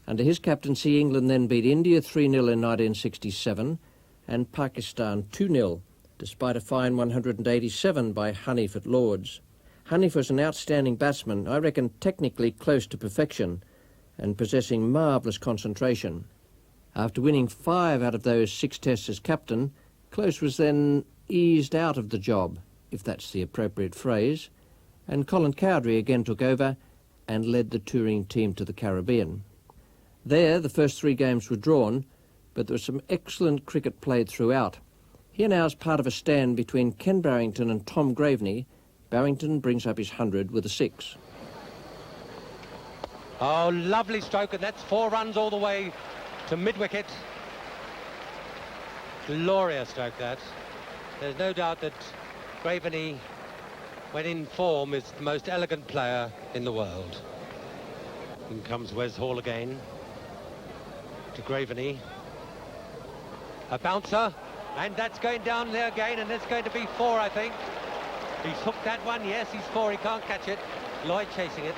Under his captaincy, England then beat India 3-0 in 1967 and Pakistan 2-0, despite a fine 187 by Hanif at Lord's. Hanif was an outstanding batsman, I reckon technically close to perfection, and possessing marvellous concentration. After winning 5 out of those 6 tests as captain, Close was then eased out of the job, if that's the appropriate phrase, and Colin Cowie again took over and led the touring team to the Caribbean. There, the first 3 games were drawn, but there was some excellent cricket played throughout. Here now is part of a stand between Ken Barrington and Tom Graveney. Barrington brings up his 100 with a 6. Oh, lovely stroke, and that's 4 runs all the way to mid-wicket. Glorious stroke, that. There's no doubt that Graveney, when in form, is the most elegant player in the world. In comes Wes Hall again to Graveney. A bouncer, and that's going down there again, and it's going to be 4, I think. He's hooked that one, yes, he's 4, he can't catch it. Lloyd chasing it.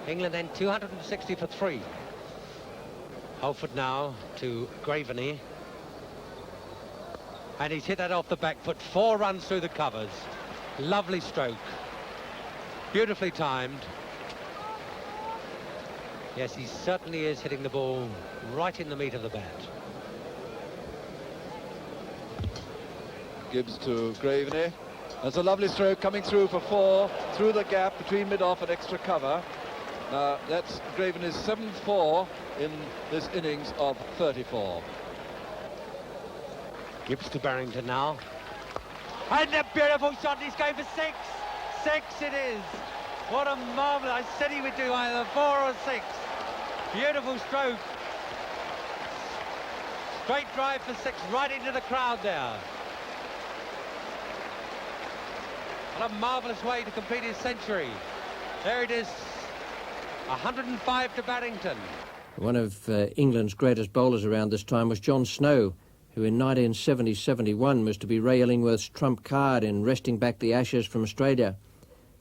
England then 260 for 3. Holford now to Graveney. And he's hit that off the back foot. 4 runs through the covers. Lovely stroke. Beautifully timed. Yes, he certainly is hitting the ball right in the meat of the bat. Gibbs to Graveney. That's a lovely stroke coming through for 4, through the gap between mid-off and extra cover. Now, that's Graveney's 7th 4 in this innings of 34. Gibbs to Barrington now. And a beautiful shot, he's going for 6. 6 it is. What a marvel. I said he would do either 4 or 6. Beautiful stroke. Straight drive for 6, right into the crowd there. What a marvellous way to complete his century. There it is, 105 to Barrington. One of England's greatest bowlers around this time was John Snow, who in 1970-71 was to be Ray Illingworth's trump card in wresting back the Ashes from Australia.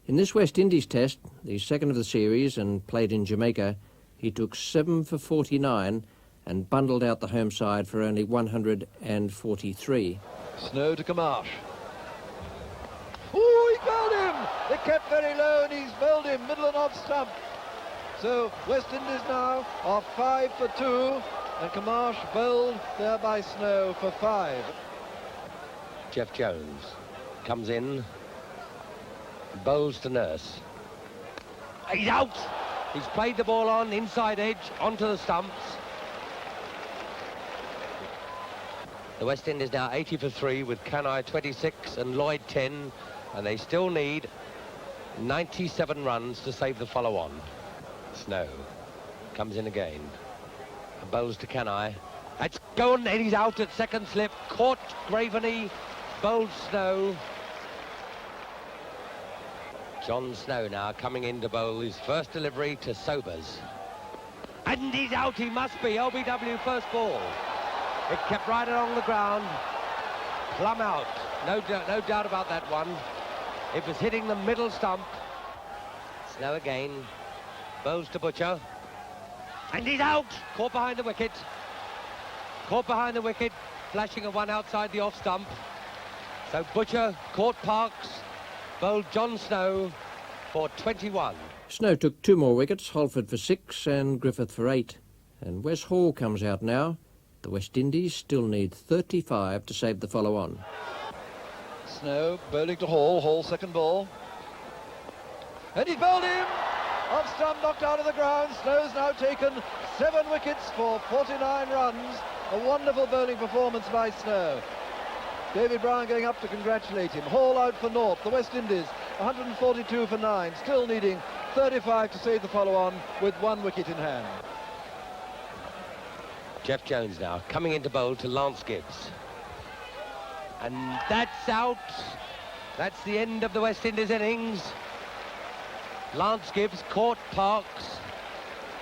In this West Indies test, the second of the series and played in Jamaica, he took 7 for 49 and bundled out the home side for only 143. Snow to Kamash. Oh, he bowled him! They kept very low and he's bowled him, middle and off stump. So West Indies now are 5 for 2 and Kamash bowled there by Snow for 5. Jeff Jones comes in, bowls to Nurse. He's out! He's played the ball on, inside edge, onto the stumps. The West Indies now 80 for 3 with Canai 26 and Lloyd 10, and they still need 97 runs to save the follow-on. Snow comes in again. And bowls to Canai. That's gone, and he's out at second slip. Caught Graveney, bowled Snow. John Snow now coming in to bowl his first delivery to Sobers. And he's out, he must be. LBW first ball. It kept right along the ground. Plumb out. No doubt about that one. It was hitting the middle stump. Snow again. Bowls to Butcher. And he's out. Caught behind the wicket. Caught behind the wicket. Flashing a one outside the off stump. So Butcher caught Parks. Bowled John Snow for 21. Snow took 2 more wickets, Holford for 6 and Griffith for 8. And Wes Hall comes out now. The West Indies still need 35 to save the follow-on. Snow bowling to Hall, Hall's second ball. And he's bowled him! Off stump, knocked out of the ground. Snow's now taken 7 wickets for 49 runs. A wonderful bowling performance by Snow. David Brown going up to congratulate him. Hall out for naught. The West Indies 142 for 9, still needing 35 to save the follow-on with 1 wicket in hand. Jeff Jones now coming into bowl to Lance Gibbs. And that's out. That's the end of the West Indies innings. Lance Gibbs caught Parks,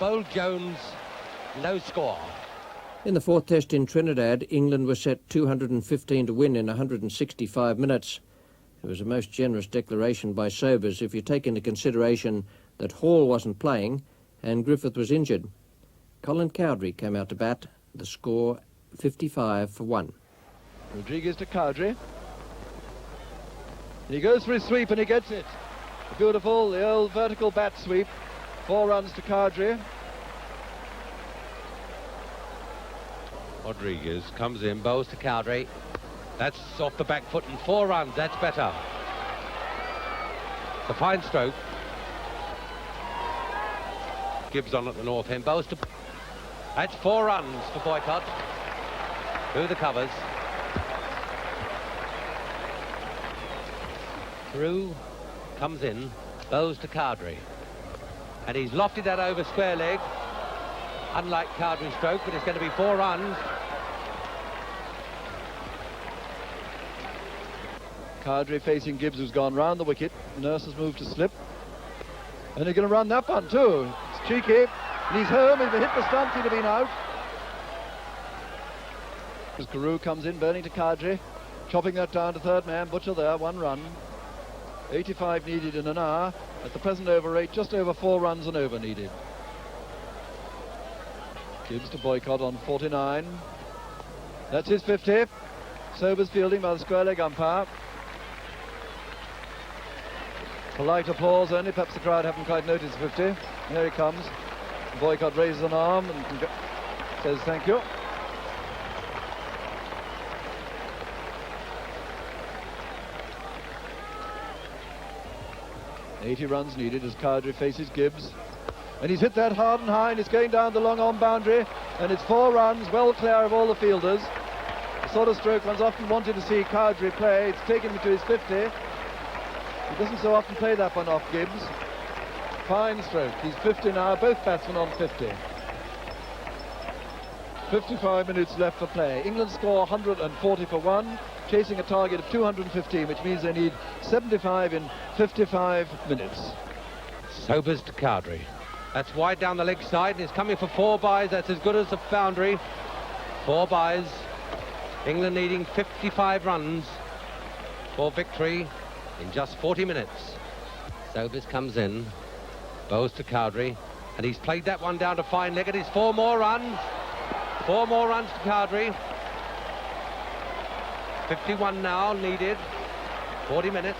bowled Jones, no score. In the 4th test in Trinidad, England was set 215 to win in 165 minutes. It was a most generous declaration by Sobers if you take into consideration that Hall wasn't playing and Griffith was injured. Colin Cowie came out to bat, the score 55-1. Rodriguez to Cowdrey. He goes for his sweep and he gets it. Beautiful, the old vertical bat sweep. 4 runs to Cowdrey. Rodriguez comes in, bowls to Cowdrey. That's off the back foot and 4 runs. That's better. It's a fine stroke. Gibbs on at the north end, bowls to... That's 4 runs for Boycott. Through the covers. Through, comes in, bows to Cowdrey. And he's lofted that over square leg. Unlike Cowdrey's stroke, but it's going to be 4 runs. Cowdrey facing Gibbs, who's gone round the wicket. Nurse has moved to slip. And they're going to run that one too. It's cheeky. And he's home. If he hit the stump, he'd have been out. As Carew comes in, burning to Cowdrey. Chopping that down to third man. Butcher there, 1 run. 85 needed in an hour. At the present over rate, just over 4 runs and over needed. Gibbs to Boycott on 49. That's his 50. Sobers fielding by the square leg umpire. Polite applause only, perhaps the crowd haven't quite noticed 50. Here he comes. Boycott raises an arm and says thank you. .80 runs needed as Cowdrey faces Gibbs. And he's hit that hard and high and it's going down the long on boundary. And it's 4 runs, well clear of all the fielders. The sort of stroke one's often wanted to see Cowdrey play. It's taken him to his 50. He doesn't so often play that one off Gibbs. Fine stroke. He's 50 now, both batsmen on 50. 55 minutes left for play. England score 140 for 1, chasing a target of 215, which means they need 75 in 55 minutes. Sobers to Cowdrey. That's wide down the leg side, and he's coming for 4 byes. That's as good as a boundary. 4 byes. England needing 55 runs for victory in just 40 minutes. Sobers comes in, bows to Cowdrey, and he's played that one down to fine leg. It is 4 more runs. 4 more runs to Cowdrey. 51 now needed. 40 minutes.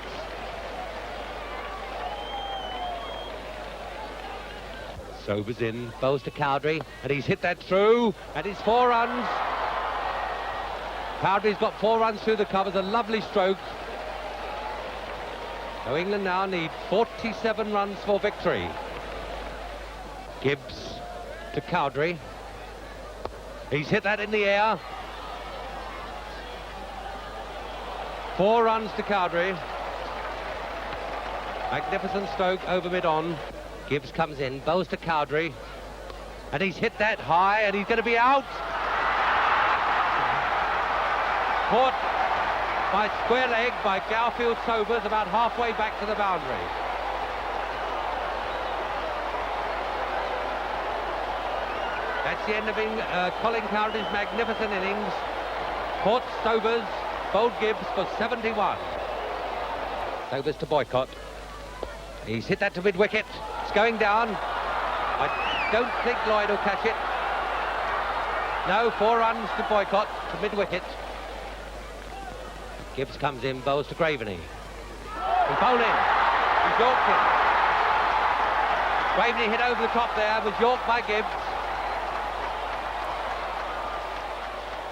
Sobers in, bows to Cowdrey, and he's hit that through, and it's 4 runs. Cowdrey's got 4 runs through the covers, a lovely stroke. So England now need 47 runs for victory. Gibbs to Cowdrey. He's hit that in the air. 4 runs to Cowdrey. Magnificent stroke over mid-on. Gibbs comes in, bows to Cowdrey. And he's hit that high, and he's going to be out. Caught by square leg by Garfield Sobers about halfway back to the boundary. That's the end of Colin Cowdrey's magnificent innings. Caught Sobers, bowled Gibbs for 71. Sobers to Boycott. He's hit that to mid-wicket. It's going down. I don't think Lloyd will catch it. No, 4 runs to Boycott to mid-wicket. Gibbs comes in, bowls to Graveney. He's bowled in. He's yorked him. Graveney hit over the top there, was yorked by Gibbs.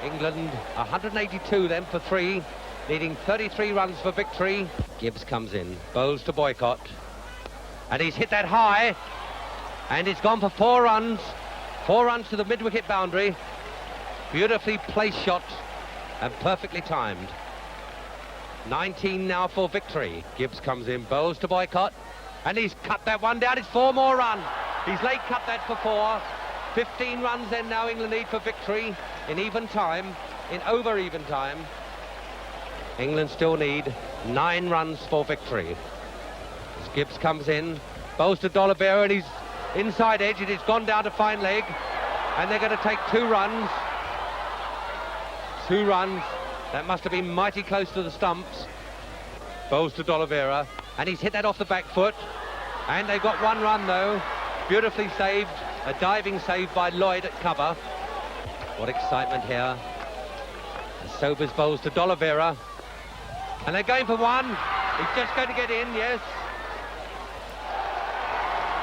England 182 then for 3, needing 33 runs for victory. Gibbs comes in, bowls to Boycott. And he's hit that high, and it's gone for 4 runs. 4 runs to the mid-wicket boundary. Beautifully placed shot and perfectly timed. 19 now for victory. Gibbs comes in, bowls to Boycott, and he's cut that one down. It's 4 more runs. He's late cut that for 4. 15 runs then now England need for victory in even time, in over even time. England still need 9 runs for victory. As Gibbs comes in, bowls to D'Oliveira, and he's inside edge, and it's gone down to fine leg, and they're going to take 2 runs. 2 runs. That must have been mighty close to the stumps. Bowls to D'Oliveira, and he's hit that off the back foot, and they've got 1 run though. beautifully saved, a diving save by Lloyd at cover. What excitement here. As Sobers bowls to D'Oliveira. And they're going for one. He's just going to get in, yes.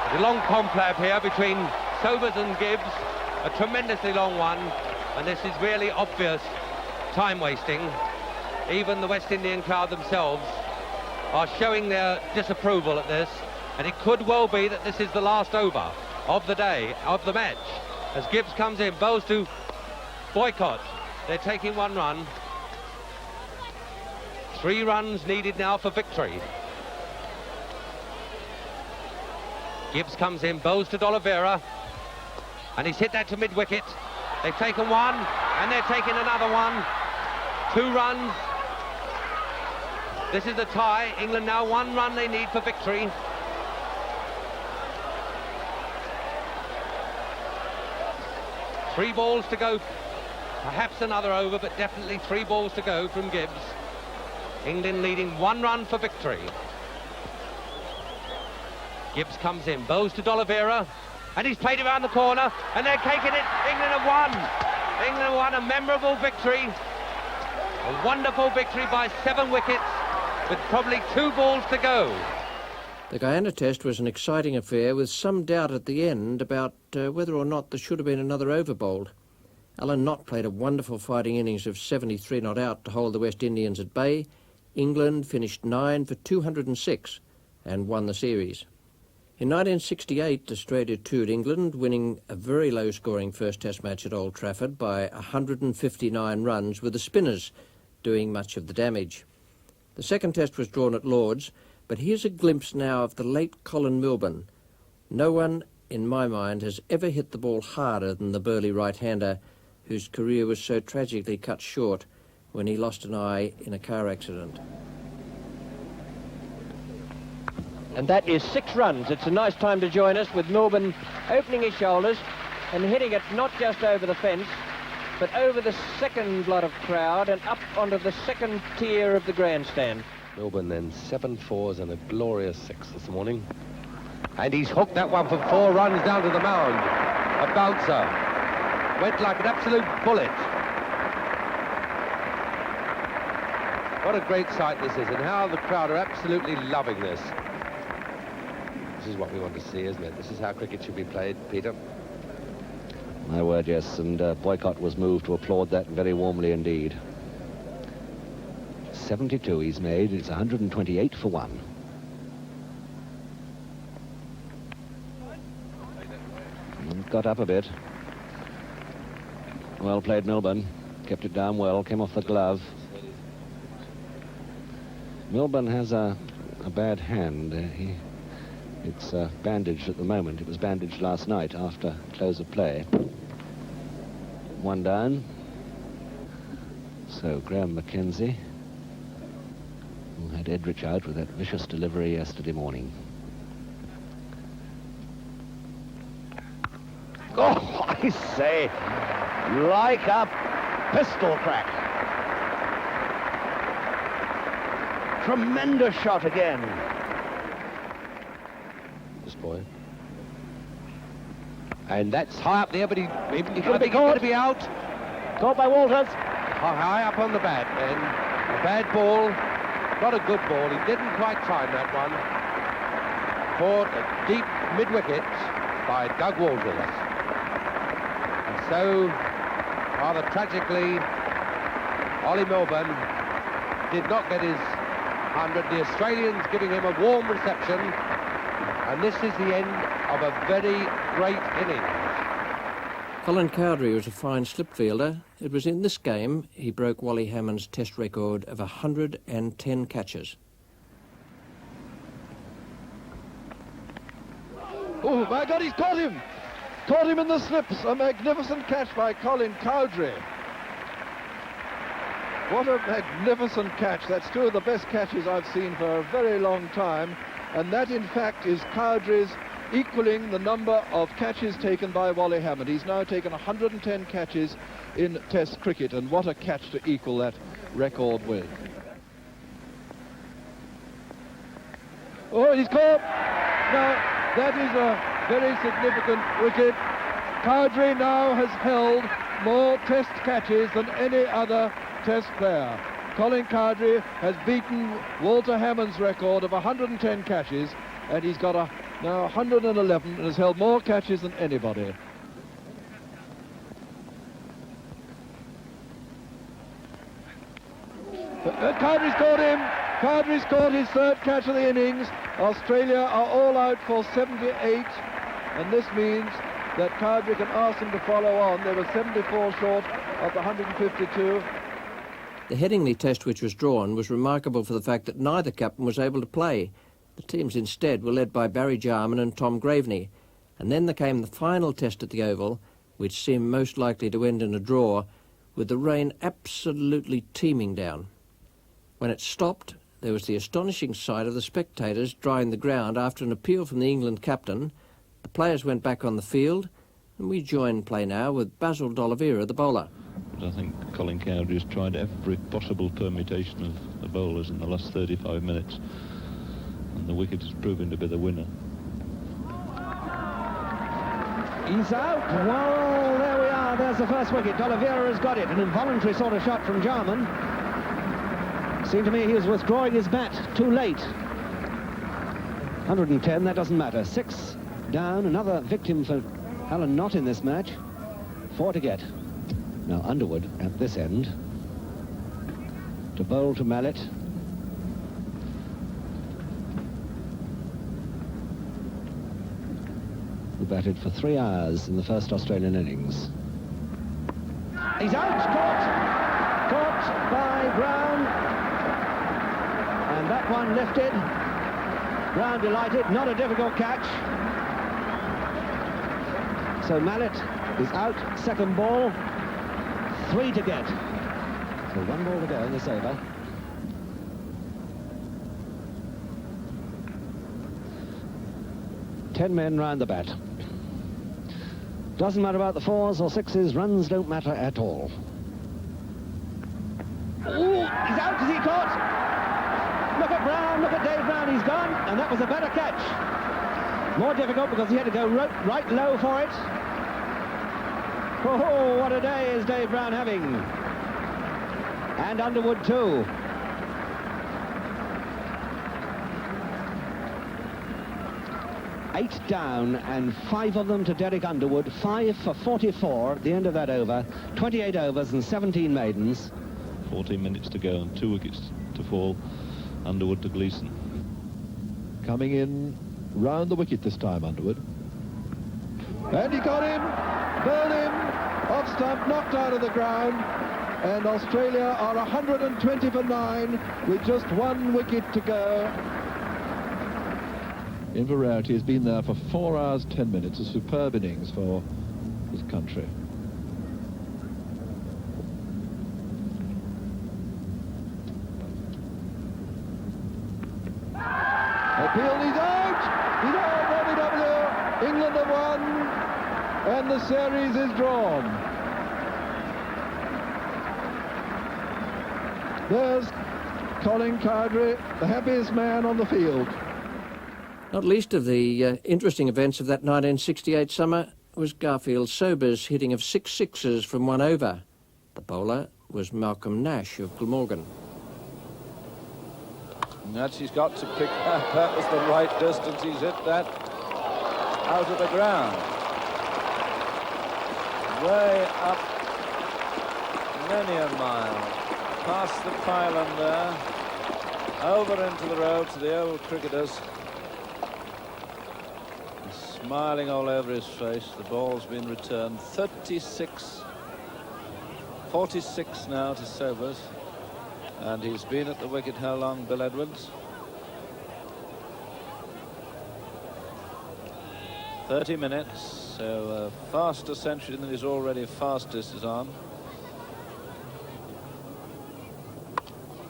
There's a long conflab here between Sobers and Gibbs. A tremendously long one. And this is really obvious time wasting. Even the West Indian crowd themselves are showing their disapproval at this. And it could well be that this is the last over of the day, of the match. As Gibbs comes in, bowls to Boycott. They're taking 1 run. 3 runs needed now for victory. Gibbs comes in, bowls to D'Oliveira. And he's hit that to mid-wicket. They've taken 1, and they're taking another 1. 2 runs. This is the tie. England now 1 run they need for victory. Three balls to go, perhaps another over, but definitely 3 balls to go from Gibbs. England leading 1 run for victory. Gibbs comes in, bows to D'Oliveira, and he's played around the corner, and they're taking it. England have won. England have won a memorable victory. A wonderful victory by 7 wickets, with probably 2 balls to go. The Guyana Test was an exciting affair with some doubt at the end about whether or not there should have been another over bowled. Alan Knott played a wonderful fighting innings of 73 not out to hold the West Indians at bay. England finished 9 for 206 and won the series. In 1968, Australia toured England, winning a very low-scoring first Test match at Old Trafford by 159 runs, with the spinners doing much of the damage. The second Test was drawn at Lord's, but here's a glimpse now of the late Colin Milburn. No one, in my mind, has ever hit the ball harder than the burly right-hander, whose career was so tragically cut short when he lost an eye in a car accident. And that is 6 runs. It's a nice time to join us with Milburn opening his shoulders and hitting it not just over the fence, but over the second lot of crowd and up onto the second tier of the grandstand. Milburn then 7 fours and a glorious 6 this morning. And he's hooked that one for 4 runs down to the mound. A bouncer. Went like an absolute bullet. What a great sight this is, and how the crowd are absolutely loving this. This is what we want to see, isn't it? This is how cricket should be played, Peter. My word, yes, and Boycott was moved to applaud that very warmly indeed. 72 he's made. It's 128 for 1. Got up a bit. Well played, Milburn. Kept it down well, came off the glove. Milburn has a bad hand. It's bandaged at the moment. It was bandaged last night after close of play. 1 down. So Graham Mackenzie, who had Edrich out with that vicious delivery yesterday morning. Oh, I say, like a pistol crack. Tremendous shot again. This boy. And that's high up there, but he's gonna be caught. going to be out. Caught by Walters. High up on the bat, then. A bad ball. Not a good ball. He didn't quite time that one. Caught a deep mid-wicket by Doug Walters. And so, rather tragically, Ollie Milburn did not get his 100. The Australians giving him a warm reception. And this is the end of a very great innings. Colin Cowie was a fine slip fielder. It was in this game he broke Wally Hammond's Test record of 110 catches. Oh, my God, he's caught him! Caught him in the slips. A magnificent catch by Colin Cowie. What a magnificent catch. That's 2 of the best catches I've seen for a very long time. And that, in fact, is Cowdrey's equaling the number of catches taken by Wally Hammond. He's now taken 110 catches in Test cricket, and what a catch to equal that record with. Oh, he's caught! Now, that is a very significant wicket. Cowdrey now has held more test catches than any other test player. Colin Cowdrey has beaten Walter Hammond's record of 110 catches, and he's got now 111 and has held more catches than anybody. Cowdrey's caught him. Cowdrey's caught his third catch of the innings. Australia are all out for 78, and this means that Cowdrey can ask them to follow on. They were 74 short of the 152. The Headingley Test, which was drawn, was remarkable for the fact that neither captain was able to play. The teams instead were led by Barry Jarman and Tom Graveney. And then there came the final test at the Oval, which seemed most likely to end in a draw, with the rain absolutely teeming down. When it stopped, there was the astonishing sight of the spectators drying the ground after an appeal from the England captain. The players went back on the field, and we join play now with Basil D'Oliveira, the bowler. I think Colin Cowie has tried every possible permutation of the bowlers in the last 35 minutes, and the wicket is proving to be the winner. He's out. Well, there we are. There's the first wicket. D'Oliveira has got it. An involuntary sort of shot from Jarman. Seemed to me he was withdrawing his bat too late. 110, that doesn't matter. 6 down, another victim for Alan Knott in this match. 4 to get. Now Underwood at this end. To bowl to Mallet. Who batted for 3 hours in the first Australian innings. He's out! Caught by Brown. And that one lifted. Brown delighted. Not a difficult catch. So Mallet is out. Second ball. 3 to get. So 1 ball to go in this over. Ten men round the bat. Doesn't matter about the 4s or 6s. Runs don't matter at all. Ooh, he's out. Is he caught? Look at Brown, look at Dave Brown, he's gone, and that was a better catch. More difficult because he had to go right low for it. Oh, what a day is Dave Brown having. And Underwood too. Eight down and 5 of them to Derek Underwood. 5 for 44 at the end of that over. 28 overs and 17 maidens. 14 minutes to go and 2 wickets to fall. Underwood to Gleeson. Coming in round the wicket this time, Underwood. And he got him, bowled him, off stump, knocked out of the ground, and Australia are 120 for 9 with just 1 wicket to go. Inverarity has been there for 4 hours, 10 minutes, a superb innings for his country. Appeal, he's out! He's out, WW! England have won, and the series is drawn. There's Colin Cowdrey, the happiest man on the field. Not least of the interesting events of that 1968 summer was Garfield Sobers' hitting of 6 sixes from 1 over. The bowler was Malcolm Nash of Glamorgan. And that he's got to pick that. That was the right distance. He's hit that out of the ground. Way up many a mile. Past the pylon there. Over into the road to the old cricketers. He's smiling all over his face. The ball's been returned. 46. 46 now to Sobers. And he's been at the wicket how long, Bill Edwards? 30 minutes, so a faster century than his already fastest is on.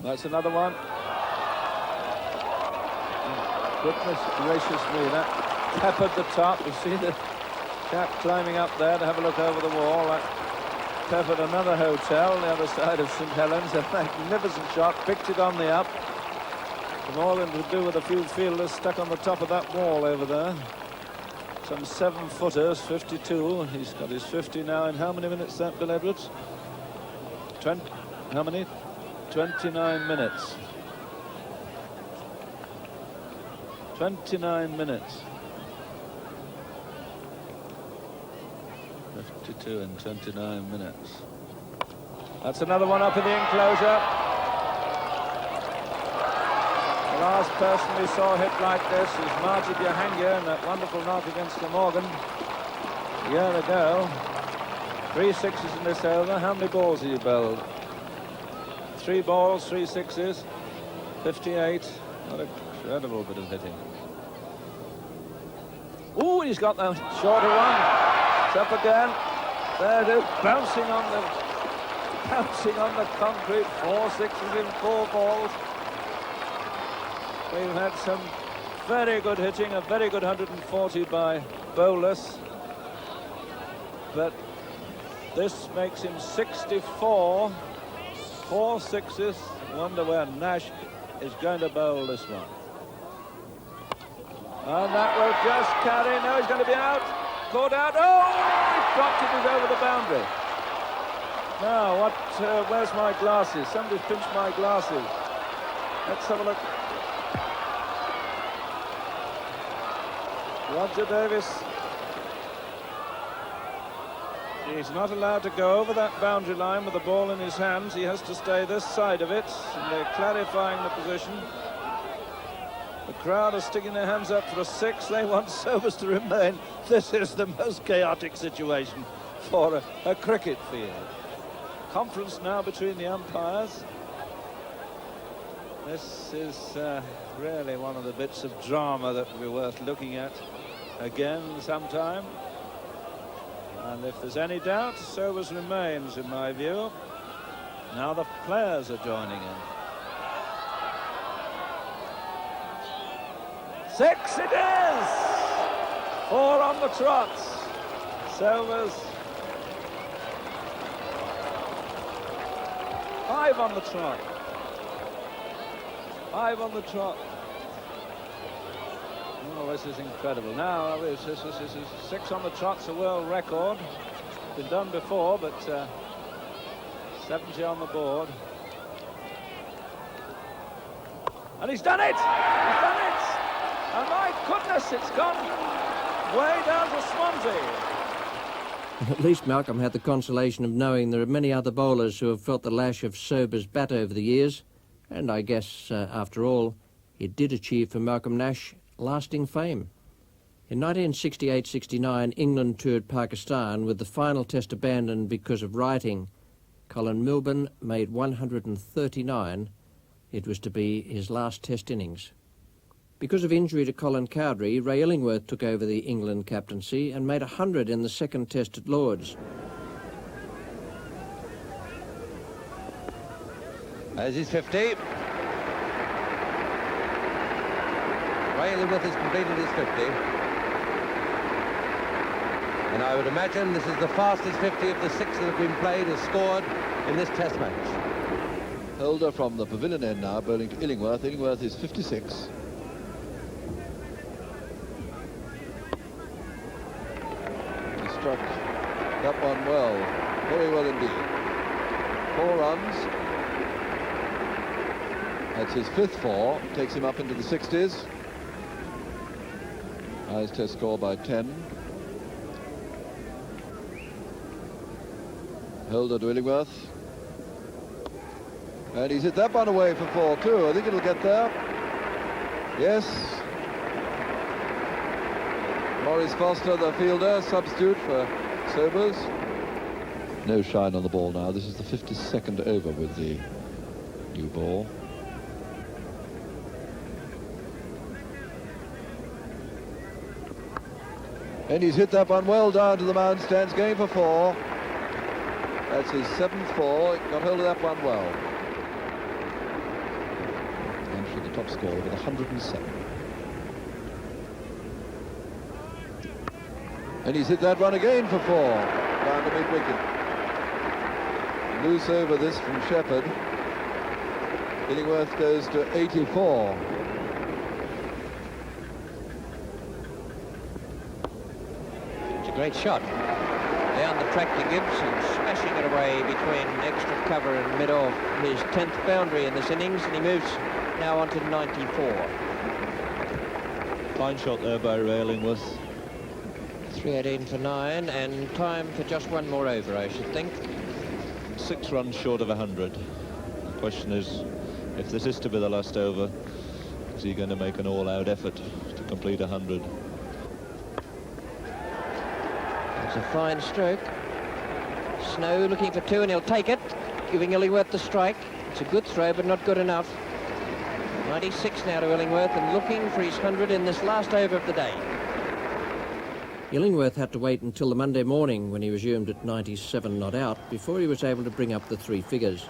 That's another one. Goodness gracious me, that peppered the top. You see the chap climbing up there to have a look over the wall. That peppered another hotel on the other side of St Helens. A magnificent shot, picked it on the up. From all in to do with a few fielders stuck on the top of that wall over there. some 7-footers, 52. He's got his 50 now in how many minutes, that, Bill Edwards? How many? 29 minutes. 29 minutes. 52 in 29 minutes. That's another one up in the enclosure. The last person we saw hit like this was Marty Bihanga in that wonderful knock against Glamorgan a year ago. 3 sixes in this over. How many balls have you bowled? 3 balls, 3 sixes, 58. What an incredible bit of hitting. Ooh, he's got the shorter one. It's up again. There it is, bouncing on the concrete. 4 sixes in 4 balls. We've had some very good hitting, a very good 140 by bowlers. But this makes him 64. 4 sixes. Wonder where Nash is going to bowl this one. And that will just carry. No, he's going to be out. Caught out. Oh, he dropped it. He's over the boundary. Now, what? Where's my glasses? Somebody's pinched my glasses. Let's have a look. Roger Davis. He's not allowed to go over that boundary line with the ball in his hands. He has to stay this side of it. And they're clarifying the position. The crowd are sticking their hands up for a 6. They want Sobers to remain. This is the most chaotic situation for a cricket field. Conference now between the umpires. This is really one of the bits of drama that will be worth looking at again sometime. And if there's any doubt, Sobers remains, in my view. Now the players are joining in. 6 it is! 4 on the trots. Sobers. 5 on the trot. 5 on the trot. Oh, this is incredible. Now, this is 6 on the trot's a world record. Been done before, but 70 on the board. And he's done it! He's done it! And my goodness, it's gone way down to Swansea. At least Malcolm had the consolation of knowing there are many other bowlers who have felt the lash of Sobers' bat over the years. And I guess, after all, it did achieve for Malcolm Nash lasting fame. In 1968-69, England toured Pakistan with the final test abandoned because of writing. Colin Milburn made 139. It was to be his last test innings. Because of injury to Colin Cowie, Ray Illingworth took over the England captaincy and made 100 in the second test at Lord's. There's his 50. Ray Illingworth has completed his 50. And I would imagine this is the fastest 50 of the 6 that have been played or scored in this test match. Holder from the pavilion end now, bowling to Illingworth. Illingworth is 56. He struck that one well, very well indeed. 4 runs. That's his 5th 4, takes him up into the 60s. Highest test score by 10. Holder to Illingworth. And he's hit that one away for 4 too. I think it'll get there. Yes. Maurice Foster, the fielder, substitute for Sobers. No shine on the ball now. This is the 52nd over with the new ball. And he's hit that one well down to the mound stands, going for 4. That's his 7th 4. Got hold of that one well. And for the top score with 107. And he's hit that one again for 4. Down to mid-wicket. Loose over this from Shepherd. Illingworth goes to 84. Great shot. Down the track to Gibbs and smashing it away between extra cover and mid-off. His 10th boundary in this innings, and he moves now on to 94. Fine shot there by Illingworth. 3:18 for 9, and time for just one more over, I should think. 6 runs short of 100. The question is, if this is to be the last over, is he going to make an all-out effort to complete 100? It's a fine stroke. Snow looking for 2, and he'll take it, giving Illingworth the strike. It's a good throw, but not good enough. 96 now to Illingworth, and looking for his 100 in this last over of the day. Illingworth had to wait until the Monday morning, when he resumed at 97 not out, before he was able to bring up the 3 figures.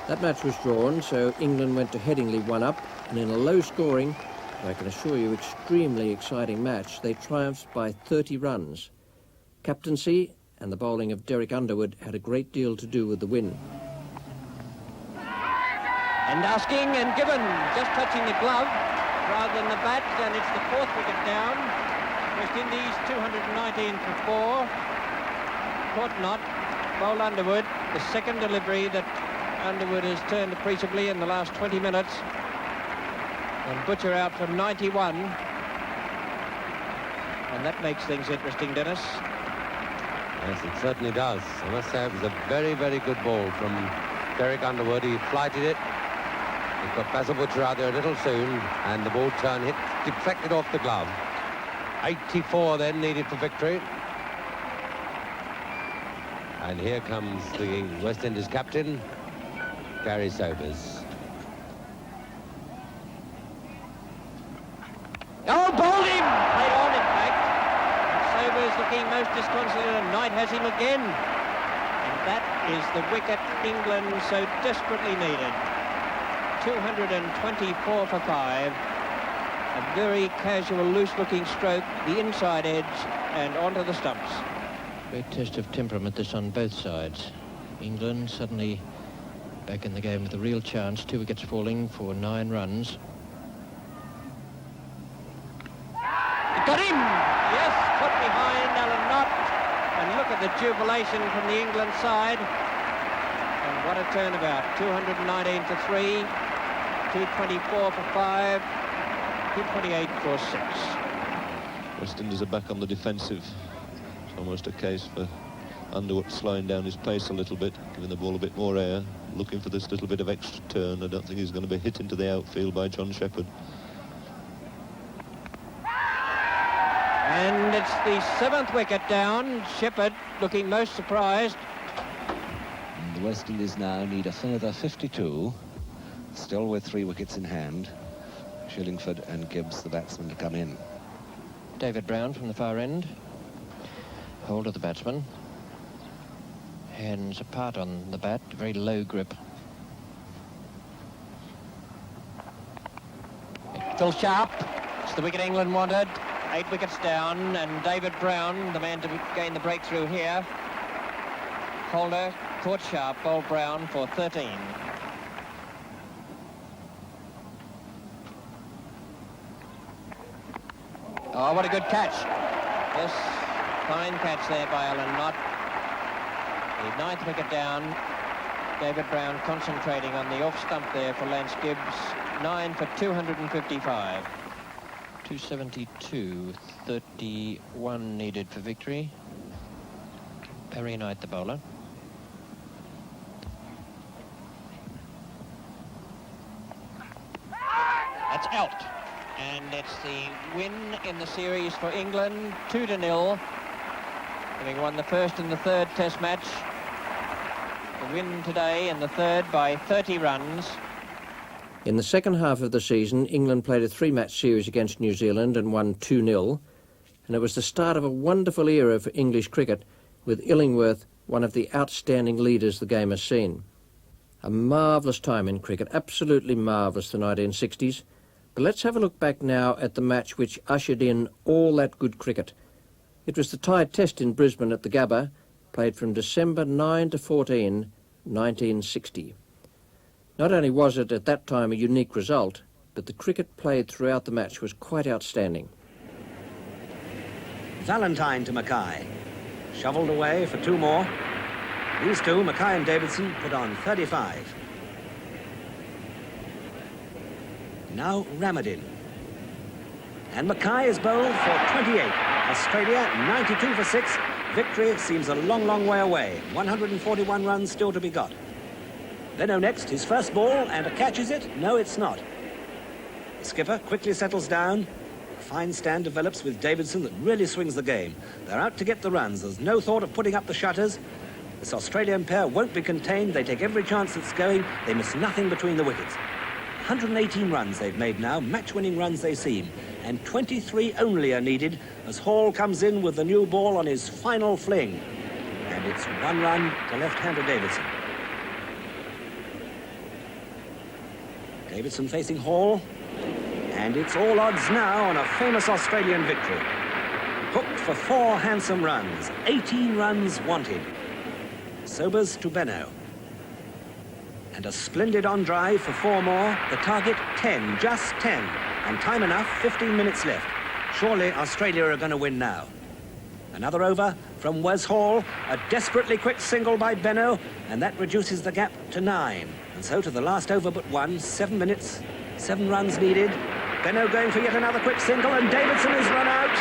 That match was drawn, so England went to Headingley 1 up, and in a low-scoring, I can assure you, extremely exciting match, they triumphed by 30 runs. Captaincy and the bowling of Derek Underwood had a great deal to do with the win. And asking and given, just touching the glove rather than the bat, and it's the 4th wicket down. West Indies 219 for 4. Caught not. Bowled Underwood, the second delivery that Underwood has turned appreciably in the last 20 minutes. And Butcher out from 91. And that makes things interesting, Dennis. Yes, it certainly does. I must say it was a very, very good ball from Derek Underwood. He flighted it. He got Basil Butcher out there a little soon, and the ball turn hit, deflected off the glove. 84 then needed for victory. And here comes the West Indies captain, Garfield Sobers. Oh, bowled him! Played on, in fact. Sobers looking most disconsolate, and Knight has him again. And that is the wicket England so desperately needed. 224 for 5. A very casual, loose-looking stroke, the inside edge, and onto the stumps. Great test of temperament, this on both sides. England suddenly back in the game with a real chance. 2 wickets falling for 9 runs. Got him! Yes, put behind Alan Knott. And look at the jubilation from the England side. And what a turnabout. 219 for 3, 224 for 5, 228 for 6. West Indies are back on the defensive. It's almost a case for Underwood slowing down his pace a little bit, giving the ball a bit more air, looking for this little bit of extra turn. I don't think he's going to be hit into the outfield by John Shepherd. And it's the 7th wicket down. Shepherd looking most surprised. And the West Indies now need a further 52, still with 3 wickets in hand. Shillingford and Gibbs, the batsmen, to come in. David Brown from the far end. Hold of the batsman. Hands apart on the bat, very low grip. Phil Sharp, it's the wicket England wanted. 8 wickets down, and David Brown, the man to gain the breakthrough here. Holder caught Sharp, bowled Brown for 13. Oh, what a good catch. Yes, fine catch there by Alan Knott. The 9th wicket down. David Brown concentrating on the off stump there for Lance Gibbs. 9 for 255. 272, 31 needed for victory. Perry Knight, the bowler. That's out. And it's the win in the series for England, 2-0. Having won the first and the third test match. The win today in the third by 30 runs. In the second half of the season, England played a 3-match series against New Zealand and won 2-0. And it was the start of a wonderful era for English cricket, with Illingworth one of the outstanding leaders the game has seen. A marvellous time in cricket, absolutely marvellous, the 1960s. But let's have a look back now at the match which ushered in all that good cricket. It was the tied test in Brisbane at the Gabba, played from December 9 to 14, 1960. Not only was it at that time a unique result, but the cricket played throughout the match was quite outstanding. Valentine to Mackay. Shoveled away for 2 more. These two, Mackay and Davidson, put on 35. Now Ramadin. And Mackay is bowled for 28. Australia 92 for 6. Victory seems a long, long way away. 141 runs still to be got. Benno next, his first ball, and a catch, is it? No, it's not. The skipper quickly settles down. A fine stand develops with Davidson that really swings the game. They're out to get the runs. There's no thought of putting up the shutters. This Australian pair won't be contained. They take every chance that's going. They miss nothing between the wickets. 118 runs they've made now, match-winning runs they seem, and 23 only are needed as Hall comes in with the new ball on his final fling. And it's 1 run to left-hander Davidson. Davidson facing Hall, and it's all odds now on a famous Australian victory. Hooked for 4 handsome runs, 18 runs wanted. Sobers to Benno. And a splendid on drive for 4 more. The target 10, just 10. And time enough, 15 minutes left. Surely Australia are going to win now. Another over from Wes Hall. A desperately quick single by Benno, and that reduces the gap to 9. And so to the last over but 1, 7 minutes, 7 runs needed. Benno going for yet another quick single, and Davidson is run out.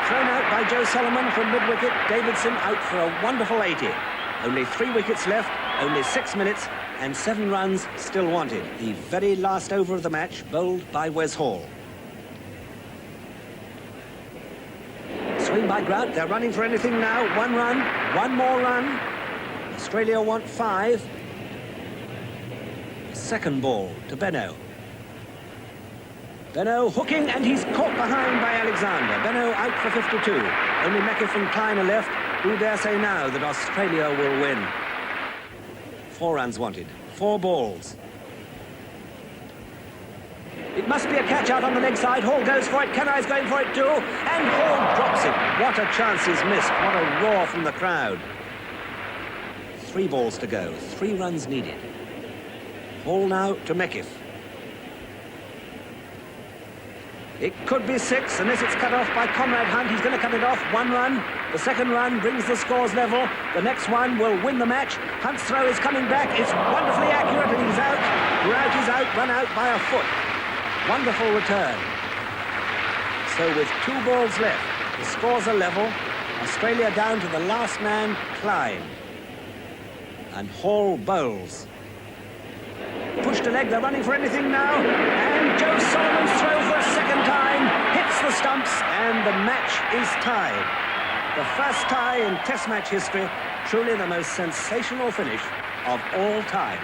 Thrown out by Joe Solomon from mid-wicket. Davidson out for a wonderful 80. Only 3 wickets left, only 6 minutes, and 7 runs still wanted. The very last over of the match, bowled by Wes Hall. Swing by Grout, they're running for anything now. 1 run, 1 more run. Australia want 5. Second ball to Benno. Benno hooking, and he's caught behind by Alexander. Benno out for 52. Only Meckiff and Klein are left. Who dare say now that Australia will win? 4 runs wanted, 4 balls. It must be a catch out on the leg side. Hall goes for it, Kenai's going for it too, and Hall drops it. What a chance he's missed, what a roar from the crowd. 3 balls to go, 3 runs needed. Hall now to Meckiff. It could be 6, unless it's cut off by Conrad Hunt. He's going to cut it off. 1 run. The second run brings the scores level. The next one will win the match. Hunt's throw is coming back. It's wonderfully accurate, and he's out. Grout is out, run out by a foot. Wonderful return. So with 2 balls left, the scores are level. Australia down to the last man, Klein. And Hall bowls. Push to leg, they're running for anything now. And Joe Solomon's throw for a second time hits the stumps, and the match is tied. The first tie in Test match history, truly the most sensational finish of all time.